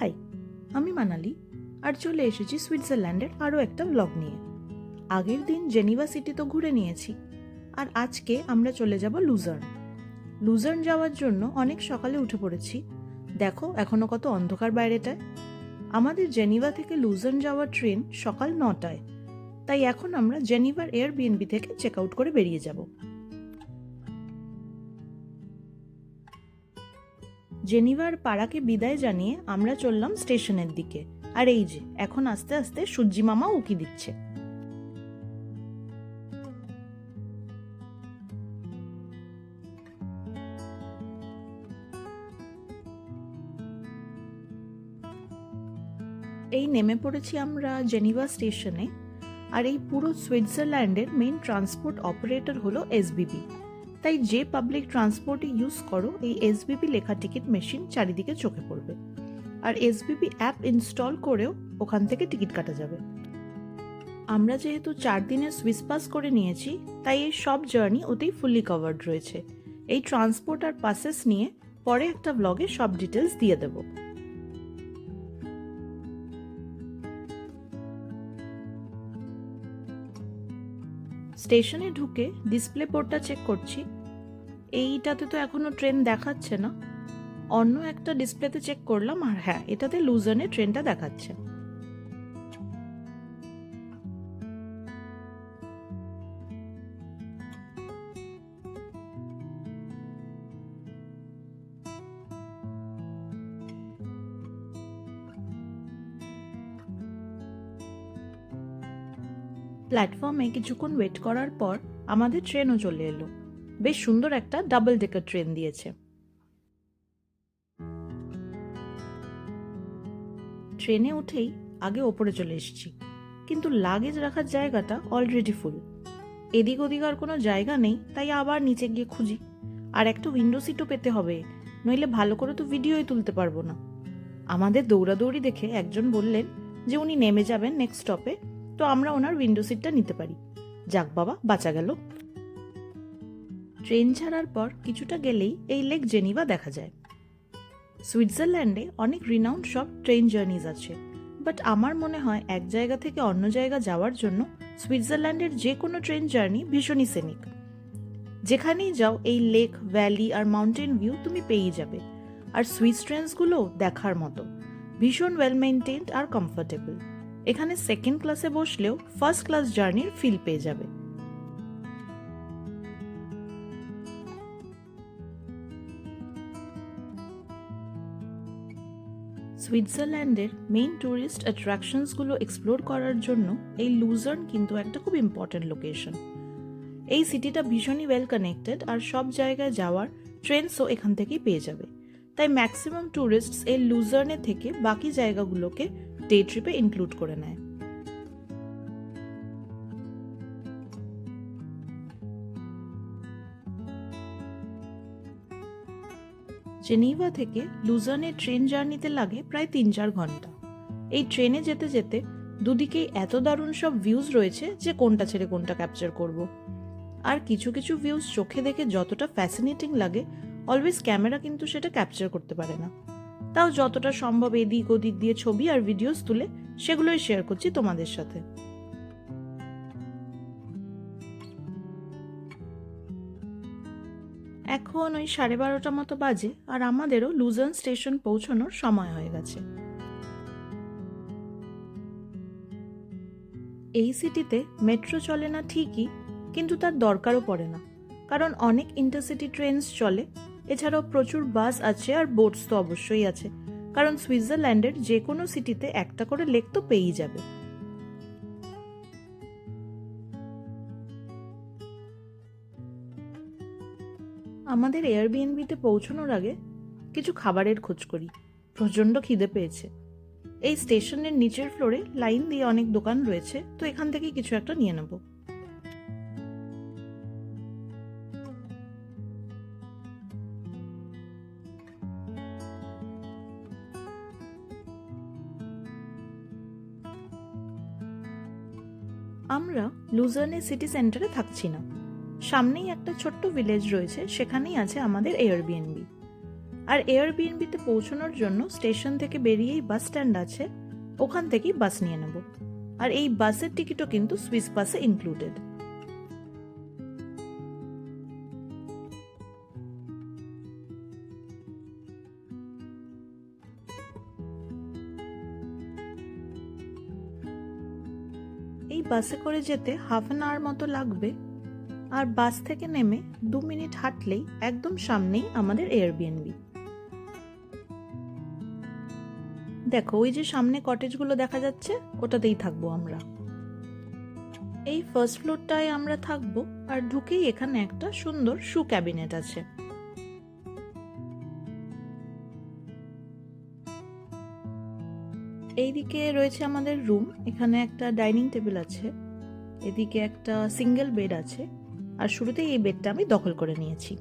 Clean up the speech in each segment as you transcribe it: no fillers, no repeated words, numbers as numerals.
High, আমি মানালি আর চলে এসেছি সুইজারল্যান্ডের আরও একটা ব্লগ নিয়ে। আগের দিন জেনিভা সিটি তো ঘুরে নিয়েছি, আর আজকে আমরা চলে যাব লুজার্ন। লুজার্ন যাওয়ার জন্য অনেক সকালে উঠে পড়েছি। দেখো এখনো কত অন্ধকার বাইরেটায়। আমাদের জেনিভা থেকে লুজার্ন যাওয়ার ট্রেন সকাল 9টায়, তাই এখন আমরা জেনিভার এয়ারবিএনবি থেকে চেক আউট করে বেরিয়ে যাব। জেনিভার পাড়াকে বিদায় জানিয়ে আমরা চললাম স্টেশনের দিকে। আর এই যে এখন আস্তে আস্তে সূর্যি মামা উকি দিচ্ছে। এই নেমে পড়েছি আমরা জেনিভা স্টেশনে। আর এই পুরো সুইজারল্যান্ডের মেইন ট্রান্সপোর্ট অপারেটর হলো এসবিবি। তাই যে পাবলিক ট্রান্সপোর্টই ইউজ করো, এই এসবিবি লেখা টিকিট মেশিন চারিদিকে চোখে পড়বে। আর এসবিবি অ্যাপ ইনস্টল করেও ওখান থেকে টিকিট কাটা যাবে। আমরা যেহেতু 4 দিনের সুইস পাস করে নিয়েছি, তাই এই সব জার্নি ওতেই ফুললি কভার্ড রয়েছে। এই ট্রান্সপোর্ট আর পাসেস নিয়ে পরে একটা ব্লগে সব ডিটেলস দিয়ে দেব। স্টেশনে ঢুকে ডিসপ্লে বোর্ডটা চেক করছি। এইটাতে তো এখনো ট্রেন দেখাচ্ছে না। অন্য একটা ডিসপ্লেতে চেক করলাম, আর হ্যাঁ, এটাতে লুজার্নে ট্রেনটা দেখাচ্ছে। প্ল্যাটফর্মে কিছুক্ষণ ওয়েট করার পর আমাদের ট্রেনও চলে এলো। বেশ সুন্দর একটা ডাবল ডেকার ট্রেন দিয়েছে। ট্রেনে উঠেই আগে ওপরে চলে এসেছি, কিন্তু লাগেজ রাখার জায়গাটা অলরেডি ফুল। এদিক ওদিক আর কোনো জায়গা নেই, তাই আবার নিচে গিয়ে খুঁজি। আর একটা উইন্ডো সিটও পেতে হবে, নইলে ভালো করে তো ভিডিওই তুলতে পারবো না। আমাদের দৌড়াদৌড়ি দেখে একজন বললেন যে উনি নেমে যাবেন নেক্সট স্টপে, তো আমরা ওনার উইন্ডো সিটটা নিতে পারি। যাক বাবা, বাঁচা গেল। ট্রেন ছাড়ার পর কিছুটা গেলেই এই লেক জেনিভা দেখা যায়। সুইজারল্যান্ডে অনেক রিনাউন্ড সব ট্রেন জার্নিজ আছে, বাট আমার মনে হয় এক জায়গা থেকে অন্য জায়গা যাওয়ার জন্য সুইজারল্যান্ডের যে কোনো ট্রেন জার্নি ভীষণই সেনিক। যেখানেই যাও এই লেক, ভ্যালি আর মাউন্টেন ভিউ তুমি পেয়েই যাবে। আর সুইস ট্রেনসগুলো দেখার মতো, ভীষণ ওয়েল মেইনটেইনড আর কমফোর্টেবল। এখানে সেকেন্ড ক্লাসে বসলেও ফার্স্ট ক্লাস জার্নির ফিল পেয়ে যাবে। সুইজারল্যান্ডের মেইন ট্যুরিস্ট অ্যাট্রাকশনসগুলো এক্সপ্লোর করার জন্য এই লুজার্ন কিন্তু একটা খুব ইম্পর্টেন্ট লোকেশন। এই সিটিটা ভীষণই ওয়েল কানেক্টেড, আর সব জায়গায় যাওয়ার ট্রেনসও এখান থেকেই পেয়ে যাবে। তাই ম্যাক্সিমাম ট্যুরিস্টস এই লুজার্নে থেকে বাকি জায়গাগুলোকে ডে ট্রিপে ইনক্লুড করে নেয়। জেনিভা থেকে লুজার্নের ট্রেন জার্নিতে লাগে প্রায় 3-4 ঘন্টা। এই ট্রেনে যেতে যেতে দুদিকেই এত দারুণ সব ভিউজ রয়েছে যে কোনটা ছেড়ে কোনটা ক্যাপচার করব। আর কিছু কিছু ভিউজ চোখে দেখে যতটা ফ্যাসিনেটিং লাগে, অলওয়েজ ক্যামেরা কিন্তু সেটা ক্যাপচার করতে পারে না। তাও যতটা সম্ভব এদিক ওদিক দিয়ে ছবি আর ভিডিওস তুলে সেগুলোই শেয়ার করছি তোমাদের সাথে। এখন ওই 12:30 মতো বাজে, আর আমাদেরও লুজার্ন স্টেশন পৌঁছানোর সময় হয়ে গেছে। এই সিটিতে মেট্রো চলে না ঠিকই, কিন্তু তার দরকারও পড়ে না, কারণ অনেক ইন্টারসিটি ট্রেনস চলে। এছাড়াও প্রচুর বাস আছে, আর বোটস তো অবশ্যই আছে, কারণ সুইজারল্যান্ডের যে কোনো সিটিতে একটা করে লেক তো পেয়েই যাবে। আমাদের এয়ারবিএনবিতে পৌঁছানোর আগে কিছু খাবারের খোঁজ করি। প্রচণ্ড খিদে পেয়েছে। এই স্টেশনের নিচের ফ্লোরে লাইন দিয়ে অনেক দোকান রয়েছে, তো এখান থেকে কিছু একটা নিয়ে নেব। আমরা লুজার্নের সিটি সেন্টারে থাকছি না, সামনেই একটা ছোট্ট ভিলেজ রয়েছে, সেখানেই আছে আমাদের এয়ারবিএনবি। আর এয়ারবিএনবিতে পৌঁছানোর জন্য স্টেশন থেকে বেরিয়েই বাস স্ট্যান্ড আছে, ওখান থেকেই বাস নিয়ে নেব। আর এই বাসের টিকিটও কিন্তু সুইস বাসে ইনক্লুডেড। এই বাসে করে যেতে হাফ অ্যান আওয়ার মতো লাগবে। আর বাস থেকে নেমে 2 মিনিট হাঁটলেই একদম সামনেই আমাদের এয়ারবিএনবি। দেখো ওই যে সামনে কটেজগুলো দেখা যাচ্ছে, ওটাতেই থাকবো আমরা। এই ফার্স্ট ফ্লোরটায় আমরা থাকবো, আর ঢুকেই এখানে একটা সুন্দর শু ক্যাবিনেট আছে। এইদিকে রয়েছে আমাদের রুম, এখানে একটা ডাইনিং টেবিল আছে, এদিকে একটা সিঙ্গেল বেড আছে, আর শুরুতেই এই বেডটা আমি দখল করে নিয়েছি।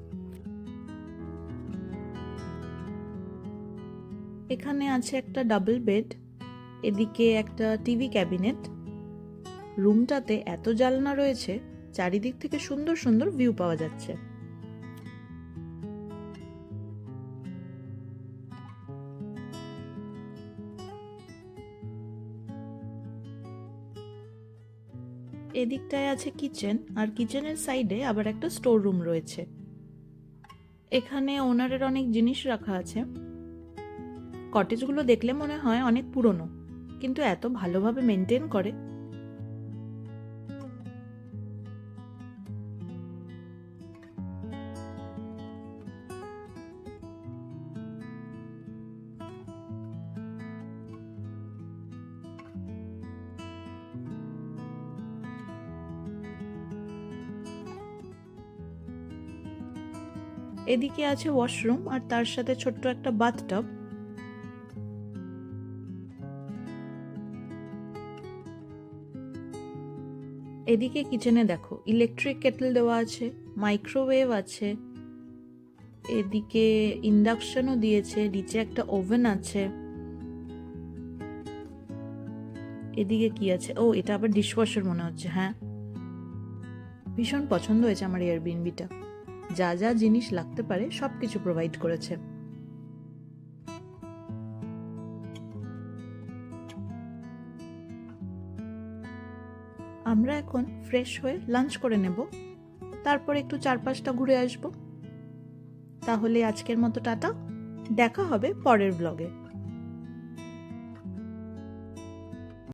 এখানে আছে একটা ডাবল বেড, এদিকে একটা টিভি ক্যাবিনেট। রুমটাতে এত জানলা রয়েছে, চারিদিক থেকে সুন্দর সুন্দর ভিউ পাওয়া যাচ্ছে। এদিকটায় আছে কিচেন, আর কিচেনের সাইডে আবার একটা স্টোর রুম রয়েছে। এখানে ওনারের অনেক জিনিস রাখা আছে। কটেজগুলো দেখলে মনে হয় অনেক পুরনো, কিন্তু এত ভালোভাবে মেনটেন করে। এদিকে আছে ওয়াশরুম, আর তার সাথে ছোট্ট একটা বাথটব। এদিকে কিচেনে দেখো ইলেকট্রিক কেটল দেওয়া আছে, মাইক্রোওয়েভ আছে, এদিকে ইন্ডাকশনও দিয়েছে, নিচে একটা ওভেন আছে। এদিকে কি আছে, ও এটা আবার ডিশওয়াশার মনে হচ্ছে। হ্যাঁ, ভীষণ পছন্দ হয়েছে আমার এয়ারবিএনবিটা, যা যা জিনিস লাগতে পারে সবকিছু প্রোভাইড করেছে। আমরা এখন ফ্রেশ হয়ে লাঞ্চ করে নেব, তারপর একটু চারপাশটা ঘুরে আসব। তাহলে আজকের মতো টাটা, দেখা হবে পরের ব্লগে।